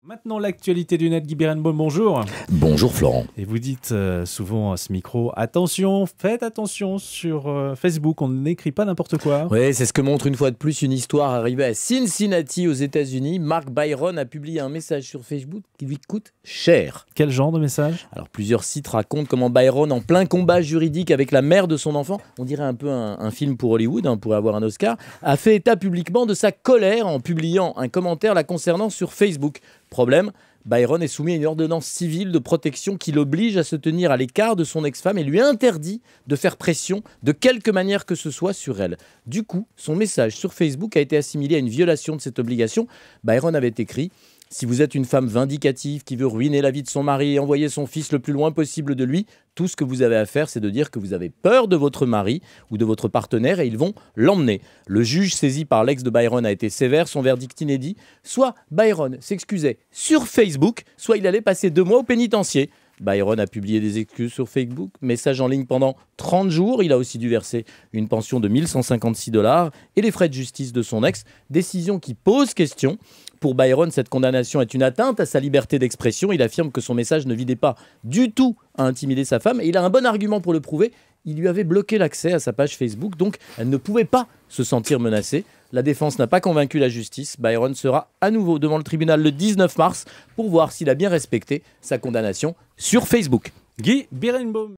Maintenant, l'actualité du net, Guy Berenbaum, bonjour. Bonjour Florent. Et vous dites souvent à ce micro, attention, faites attention sur Facebook, on n'écrit pas n'importe quoi. Oui, c'est ce que montre une fois de plus une histoire arrivée à Cincinnati aux États-Unis. Mark Byron a publié un message sur Facebook qui lui coûte cher. Quel genre de message? Alors plusieurs sites racontent comment Byron, en plein combat juridique avec la mère de son enfant, on dirait un peu un film pour Hollywood, pour avoir un Oscar, a fait état publiquement de sa colère en publiant un commentaire la concernant sur Facebook. Problème, Byron est soumis à une ordonnance civile de protection qui l'oblige à se tenir à l'écart de son ex-femme et lui interdit de faire pression de quelque manière que ce soit sur elle. Du coup, son message sur Facebook a été assimilé à une violation de cette obligation. Byron avait écrit « Si vous êtes une femme vindicative qui veut ruiner la vie de son mari et envoyer son fils le plus loin possible de lui, tout ce que vous avez à faire, c'est de dire que vous avez peur de votre mari ou de votre partenaire et ils vont l'emmener. » Le juge saisi par l'ex de Byron a été sévère, son verdict inédit. Soit Byron s'excusait sur Facebook, soit il allait passer 2 mois au pénitencier. Byron a publié des excuses sur Facebook, message en ligne pendant 30 jours. Il a aussi dû verser une pension de 1156 $ et les frais de justice de son ex. Décision qui pose question. Pour Byron, cette condamnation est une atteinte à sa liberté d'expression. Il affirme que son message ne visait pas du tout à intimider sa femme. Et il a un bon argument pour le prouver. Il lui avait bloqué l'accès à sa page Facebook, donc elle ne pouvait pas se sentir menacée. La défense n'a pas convaincu la justice. Byron sera à nouveau devant le tribunal le 19 mars pour voir s'il a bien respecté sa condamnation sur Facebook. Guy Berenbaum.